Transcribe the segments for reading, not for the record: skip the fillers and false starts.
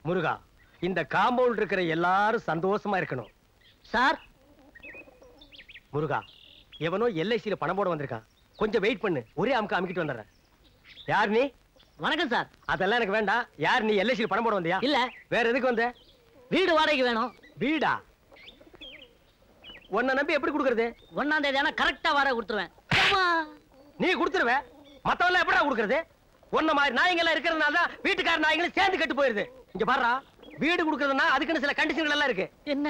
முருகா, இந்த காம்பவுண்ட் இருக்கிற எல்லாரும் சந்தோஷமா இருக்கணும். சார் முருகா, எவனோ எல்ஐசியில பணம் போட வந்திருக்கான். கொஞ்சம் வெயிட் பண்ணு, ஒரே அமுக்கு அமுக்கிட்டு வந்துடுறேன். யார் நீ? வணக்கம் சார். அதெல்லாம் எனக்கு வேண்டாம். யார் நீ? எல்ஐசியில பணம் போட வந்தியா? இல்ல. வேற எதுக்கு வந்த? வீடு வாடகைக்கு வேணும். வீடா? உன்னை நம்பி எப்படி கொடுக்கறது? 1ஆம் தேதி ஆனா கரெக்டா வாடகை கொடுத்துருவேன். நீ கொடுத்துருவ, மத்தவெல்லாம் எப்படா கொடுக்கறது? ஒன்ன மாதிரி நாய்கள் இருக்கிறதுனால தான் வீட்டுக்கார நாய்களும் சேர்ந்து கெட்டு போயிருது. இங்க பாருடா, வீடு கொடுக்கறதுனா அதுக்குன்னு சில கண்டிஷன்கள் எல்லாம் இருக்கு. என்ன?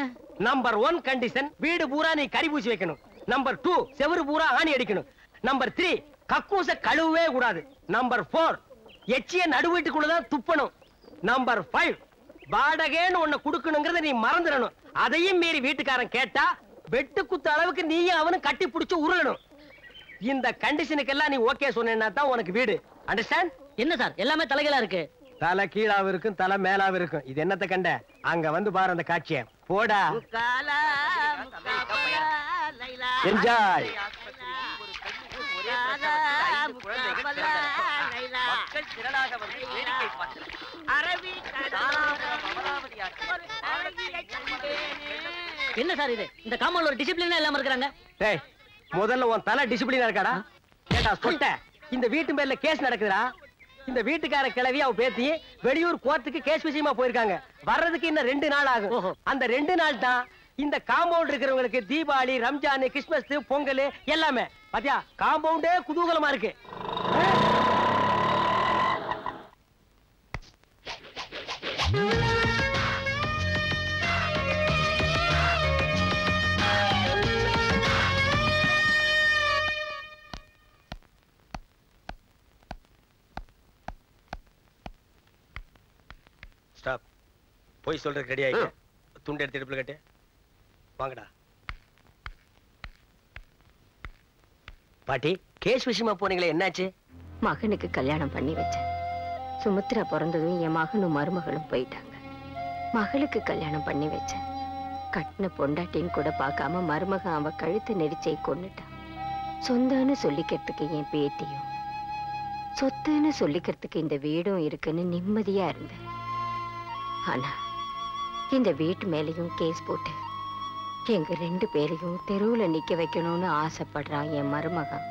நம்பர் 1 கண்டிஷன், வீடு பூரா நீ கறி பூசி வைக்கணும். நம்பர் 2, செவுரு பூரா ஆணி அடிக்கணும். நம்பர் 3, கக்கூச கழுவவே கூடாது. நம்பர் 4, எச்சிய நடு வீட்டுக்குள்ளதான் துப்பணும். நம்பர் 5, வாடகைன்னு ஒண்ணு கொடுக்கணுங்கிறத நீ மறந்துடணும். அதையும் மீறி வீட்டுக்காரன் கேட்டா வெட்டு குத்த அளவுக்கு நீயும் அவனும் கட்டி பிடிச்சு உருளணும். இந்த கண்டிஷனுக்கெல்லாம் நீ ஓகே சொன்னா தான் உனக்கு வீடு. அண்டர்ஸ்டாண்ட்? என்ன சார் எல்லாமே தலைகளா இருக்கு? தலை கீழாவும் இருக்கும், தலை மேலாவும் இருக்கும். இது என்னத்தை கண்ட? அங்க வந்து பாரு அந்த காட்சிய. போடா, என்ஜாய். என்ன சார் இது? இந்த காம்பவுண்ட்ல ஒரு டிசிப்ளினே இல்லாம இருக்காங்க. டேய், முதல்ல உன் தலை டிசிப்ளினா இருக்காடா? கேட்டா சொட்ட. இந்த வீட்டு பேர்ல கேஸ் நடக்குதுடா. இந்த வீட்டுக்கார கிளவி அவ பேத்தி வெளியூர் கோர்ட்டுக்கு கேஸ் விஷயமா போயிருக்காங்க. வர்றதுக்கு இன்னும் 2 நாள் ஆகும். அந்த 2 நாள் தான் இந்த காம்பவுண்ட் இருக்கிறவங்களுக்கு தீபாவளி, ரம்ஜான், கிறிஸ்துமஸ், பொங்கல் எல்லாமே. பாத்தியா, காம்பவுண்டே குதூகலமா இருக்கு. ஸ்டாப். போய் சொல்றதுக்கு ரெடி ஆயிட்டு துண்டு எடுத்து இடுப்புல கட்டு. வாங்கடா. பாட்டி, கேஸ் விஷயமா போனீங்களே, என்னாச்சு? மகனுக்கு கல்யாணம் பண்ணி வச்சேன். சுமித்ரா பிறந்ததும் என் மகனும் மருமகளும் போயிட்டாங்க. மகளுக்கு கல்யாணம் பண்ணி வச்சேன். கட்டின பொண்டாட்டின்னு கூட பார்க்காம மருமகன் அவ கழுத்து நெரிச்சை கொன்னுட்டான். சொந்தன்னு சொல்லிக்கிறதுக்கு என் பேத்தியும், சொத்துன்னு சொல்லிக்கிறதுக்கு இந்த வீடும் இருக்குன்னு நிம்மதியா இருந்தேன். ஆனா இந்த வீட்டு மேலையும் கேஸ் போட்டு எங்க 2 பேரையும் தெருவுல நிக்க வைக்கணும்னு ஆசைப்படுறான் என் மருமகன்.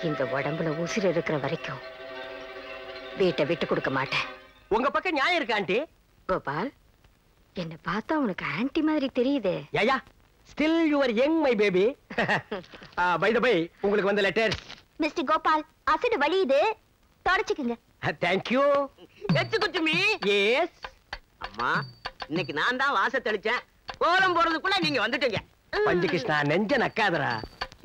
இந்த உடம்புல உசிர் இருக்கிற வரைக்கும் வீட்டை விட்டு கொடுக்க மாட்டேன். உங்க பக்கம் நியாயம் இருக்கு ஆண்டி. கோபால், என்ன பார்த்தா உனக்கு ஆன்டி மாதிரி தெரியுது. Yeah, still you are young my baby. By the by, உங்களுக்கு வந்த லெட்டர்ஸ். மிஸ்டர் கோபால், அசிட் வலியுது, தொடச்சுக்குங்க. Thank you. எச்சுக்குச்சுமி. Yes. அம்மா, இன்னைக்கு நான் தான் வாச தெளிச்சேன். கோலம் போறதுக்குள்ள நீங்க வந்துட்டீங்க. பஞ்சு கிருஷ்ணா, நெஞ்ச நக்காதரா.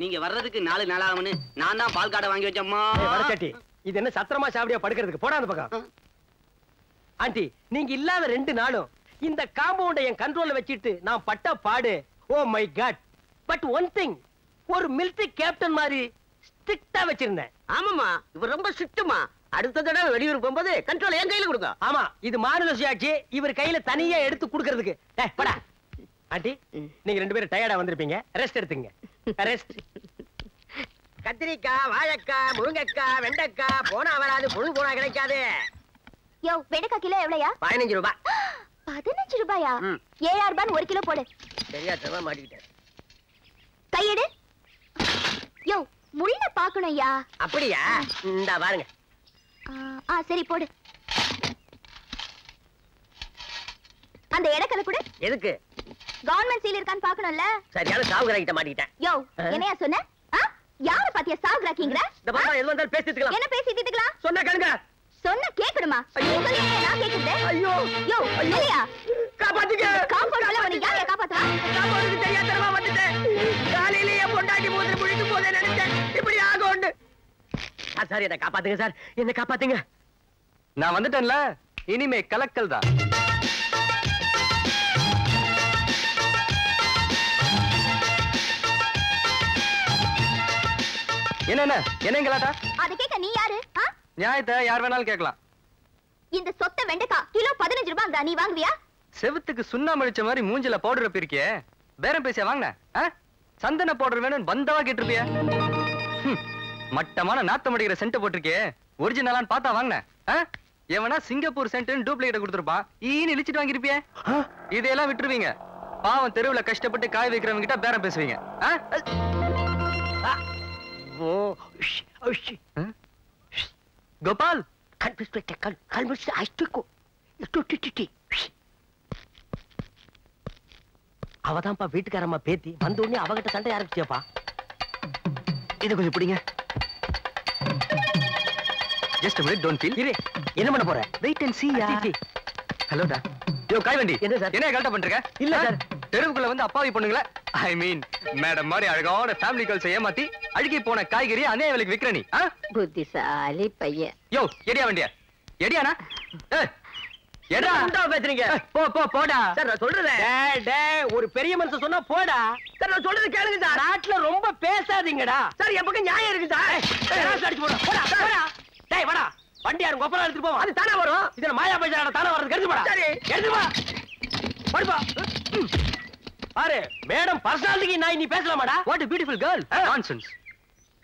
நீங்க வர்றதுக்கு 4 நாளாகும்னு நான் தான் பால் காடை வாங்கி வச்சேம்மா. வடச்சட்டி, இது என்ன சத்திரமா சாவடியா படுக்கிறதுக்கு? போடா அந்த பக்கம். ஆண்டி, நீங்க இல்லாத 2 நாளும் இந்த காம்பவுண்டை என் கண்ட்ரோல்ல வச்சிட்டு நான் பட்ட பாடு. Oh my God. But one thing, ஒரு மிலிட்டரி கேப்டன் மாதிரி ஸ்ட்ரிக்ட்டா வச்சிருந்தேன். ஆமாமா, இவர் ரொம்ப ஸ்ட்ரிக்ட்டுமா. அடுத்த தடவை வெளியூர் போகும்போது கண்ட்ரோல் என் கையில கொடுங்க. ஆமா, இது மாநில சுயாட்சி. இவர் கையில தனியா எடுத்து கொடுக்கிறதுக்கு. போடா. ஆண்டி, நீங்க 2 பேரும் டயர்டா வந்திருப்பீங்க, ரெஸ்ட் எடுத்துங்க. ரெஸ்ட். கத்திரிக்காய், வாழைக்காய், முருங்கைக்காய், வெண்டைக்காய் போனா வராது, புழு போனா கிடைக்காது. யோ, வெண்டைக்காய் கிலோ எவ்வளவுயா? 15 ரூபாய். 15 ரூபாயா? 7 ரூபாய் 1 கிலோ போடு. சரியா தரமா மாட்டிக்கிட்டேன். கையெடு. யோ, முள்ள பாக்கணும்யா. அப்படியா? இந்தா பாருங்க. சரி போடு. அந்த இடக்கல கூட. எதுக்கு? கவர்மெண்ட் சீல் இருக்கான்னு பாக்கணும்ல. சரியான சாவுகிராக்கிட்ட மாட்டிக்கிட்டேன். யோ, என்னையா சொன்ன? யார பாத்தியா சாவுகிராக்கிங்கற? இந்த பாப்பா எது வந்தாலும் பேசிட்டுக்கலாம். என்ன பேசிட்டு இருக்கலாம்? சொன்னா கேளுங்க. சொன்னா கேக்கணுமா? நான் கேக்குறேன். ஐயோ, யோ, இல்லையா? காப்பாத்துங்க. காம்பவுண்ட்ல உன்னை யாரை காப்பாத்துவா? காம்பவுண்டுக்கு தெரியாதனமா வந்துட்டேன். காலையிலேயே பொண்டாட்டி மூஞ்சி முடிக்கும் போதே நினைச்சேன் இப்படி ஆகும்னு. சார், என்ன காப்பாத்துங்க சார், என்ன காப்பாத்துங்க. நான் வந்துட்டேன்ல, இனிமே கலக்கல் தான். என்ன என்னங்களாட்டா? அத கேக்க நீ யாரு? நியாயத்தை யார் வேணாலும் கேட்கலாம். இந்த சொத்த வெண்டைக்காய் கிலோ 15 ரூபாய். நீ வாங்குவியா? செவுத்துக்கு சுண்ணாம்பு அடிச்ச மாதிரி மூஞ்சில பவுடர் பிரிக்கிய பேரம் பேசியா வாங்கின? சந்தன பவுடர் வேணும்னு பந்தவா கேட்டிருப்பிய. மட்டமான நாத்தம் அடிக்கிற சென்ட் போட்டிருக்கே, ஒரிஜினலான்னு பார்த்தா வாங்கின. எவனா சிங்கப்பூர் சென்ட் டூப்ளிகேட் கொடுத்துருப்பான் ஈன்னு இழிச்சிட்டு வாங்கிருப்பிய இதையெல்லாம் விட்டுருவீங்க பாவம் தெருவுல கஷ்டப்பட்டு காய் வைக்கிறவங்க கிட்ட பேரம் பேசுவீங்க கோபால் அவதான்ப்பா வீட்டுக்காரம்மா பேத்தி வந்த உடனே அவகிட்ட சண்டை ஆரம்பிச்சியப்பா. இதை கொஞ்சம் பிடிங்க. Just a minute, don't feel. இரு, என்ன பண்ண போற? Wait and see yeah. Hello டா. யோ காய்வண்டி. என்ன சார்? என்ன கலட்ட பண்றீங்க? இல்ல சார். தெருவுக்குள்ள வந்து அப்பாவி பொண்ணுங்கள ஐ மீன் மேடம் மாதிரி அழகான ஃபேமிலி கால்ஸ் ஏமாத்தி அழுகி போன காய்கறி அனே விலைக்கு விக்கிற நீ. புத்திசாலி பையன். யோ எடியா வண்டியா. எடியானா? எடா உண்டா பேசுறீங்க? போடா. சார் நான் சொல்றேன். டேய் ஒரு பெரிய மனுஷன் சொன்னா போடா. சார் நான் சொல்றது கேளுங்க சார். நாட்டுல ரொம்ப பேசாதீங்கடா. சார் என் பக்கம் நியாயம் இருக்கு சார். அடிச்சு போடா. டேய் வாடா. வண்டி யாரும் கொப்பரா எடுத்துட்டு போவா. அது தானே வரும். இதுல மாயா பைசாடா தானே வரது எடுத்து போடா. சரி. எடுத்து வா. படுப்பா. பாரு மேடம் பர்சனாலிட்டி நாய் நீ பேசலாமாடா? What a beautiful girl. Nonsense.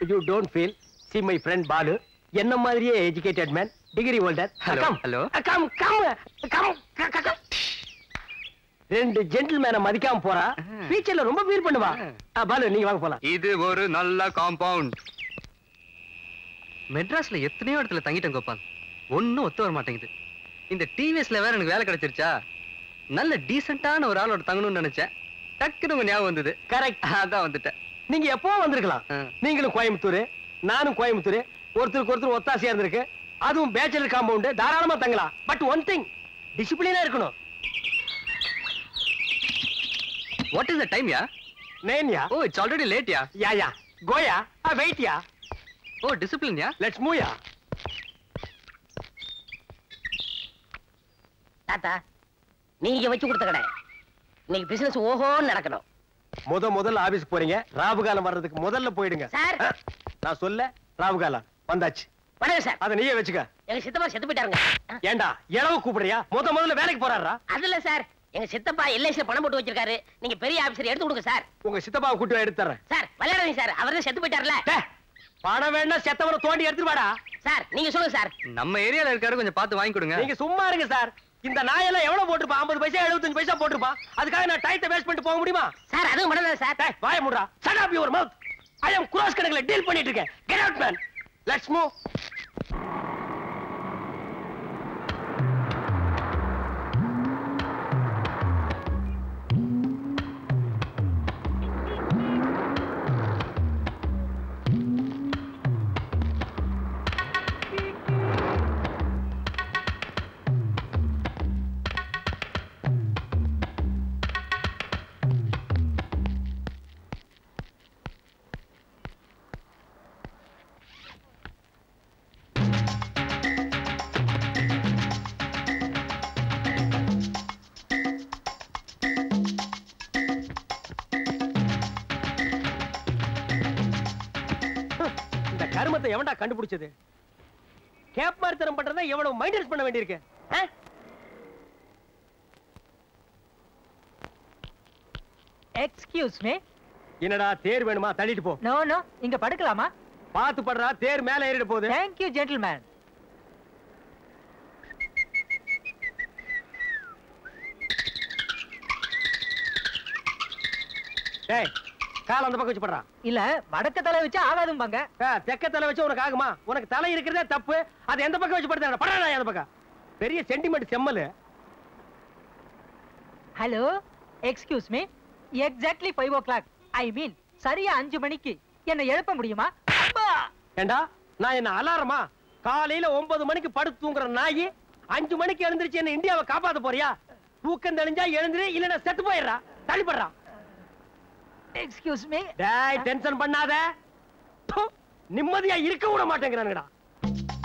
You don't feel. See my friend Balu. என்ன மாதிரியே educated man. Degree holder. Hello. Come. Hello. Come. ரெண்டு ஜென்டில்மேனை மதிக்காம போறா. ஃபியூச்சர்ல ரொம்ப ஃபீல் பண்ணுவா. பாலு நீங்க வாங்க போலாம். இது ஒரு நல்ல காம்பவுண்ட். மெட்ராஸ்ல எத்தனையோ இடத்துல தங்கிட்டேன் கோபால். ஒண்ணும் ஒத்து வர மாட்டேங்குது. இந்த டிவிஎஸ்ல வேற எனக்கு வேலை கிடைச்சிருச்சா? நல்ல டீசென்ட்டான ஒரு ஆளோட தங்கணும்னு நினைச்சேன். டக்குனு உங்க ஞாபகம் வந்தது. கரெக்ட். அதான் வந்துட்டேன். நீங்க எப்போ வந்திருக்கலாம். நீங்களும் கோயம்புத்தூர், நானும் கோயம்புத்தூர். ஒருத்தருக்கு ஒருத்தர் ஒத்தாசையா இருந்திருக்கு. அதுவும் பேச்சுலர் காம்பவுண்ட் தாராளமா தங்கலாம். பட் ஒன் திங் டிசிப்ளினா இருக்கணும். What is the time yeah? 9 yeah. Oh it's already late yeah. Yeah கோயா wait yeah. Oh discipline yeah. Let's move yeah. தாத்தா நீங்க வச்சு கொடுத்த கடை இன்னைக்கு பிசினஸ் ஓஹோன்னு நடக்கணும். முதல்ல ஆபீஸ்க்கு போறீங்க. ராவுகாலம் வர்றதுக்கு முதல்ல போயிடுங்க. சார் நான் சொல்ல ராவுகாலம் வந்தாச்சு. வணக்கம் சார். அத நீயே வச்சுக்க. எங்க சித்தப்பா செத்து போயிட்டாருங்க. ஏண்டா இளவு கூப்பிடுறியா? முதல்ல வேலைக்கு போறாரா? அதுல சார் எங்க சித்தப்பா எல்ஐசில பணம் போட்டு வச்சிருக்காரு. நீங்க பெரிய ஆபீசர் எடுத்து கொடுங்க சார். உங்க சித்தப்பாவை கூட்டி எடுத்து தரேன். சார் விளையாடுங்க சார். அவர்தான் செத்து போயிட்டார்ல. பணம் வேணா செத்தவனை தோண்டி எடுத்துட்டு வாடா. சார் நீங்க சொல்லுங்க சார். நம்ம ஏரியால இருக்காரு கொஞ்சம் பார்த்து வாங்கி கொடுங்க. நீங்க சும்மா இருங்க சார். இந்த நாயெல்லாம் எவ்வளவு போட்டுப்பா? 50 பைசா 75 பைசா போட்டுப்பா. அதுக்காக நான் டைத்தை வேஸ்ட் பண்ணிட்டு போக முடியுமா? சார் அதுவும் பண்ணல சார். டேய் வாய மூடுடா. shut up your mouth. I am cross கணக்குல டீல் பண்ணிட்டு இருக்கேன். get out man. let's move. கருமத்தை எவன்டா கண்டுபிடிச்சது? கேப் மார்த்தனம் பண்றதா எவ்வளவு மைண்டன்ஸ் பண்ண வேண்டியிருக்கு. Excuse me. என்னடா தேர் வேணுமா? தள்ளிட்டு போ. நோ இங்க படுக்கலாமா? பாத்து படுறா, தேர் மேல ஏறிட போகுது. Thank you gentleman. டேய் கால் அந்த பக்கம் வச்சு படுறா. இல்ல வடக்க தலை வச்சு ஆகாதும்பாங்க. தெக்க தலை வச்சு உனக்கு ஆகுமா? உனக்கு தலை இருக்கிறதே தப்பு. அது எந்த பக்கம் வச்சு படுறா? படுறா அந்த பக்கம். பெரிய சென்டிமெண்ட் செம்மலு. Hello excuse me. Exactly 5 o'clock. I mean சரியா 5 மணிக்கு என்ன எழுப்ப முடியுமா? ஏண்டா நான் என்ன அலாரமா? காலையில 9 மணிக்கு படுத்து தூங்குற நாய் 5 மணிக்கு எழுந்திருச்சு என்ன இந்தியாவை காப்பாத்த போறியா? தூக்கம் தெளிஞ்சா எழுந்திரு, இல்லன்னா செத்து போயிடுறா. தள்ளிப்படுறா. Excuse me. டேய் டென்ஷன் பண்ணாத. நிம்மதியா இருக்க விட மாட்டேங்கிறானுடா.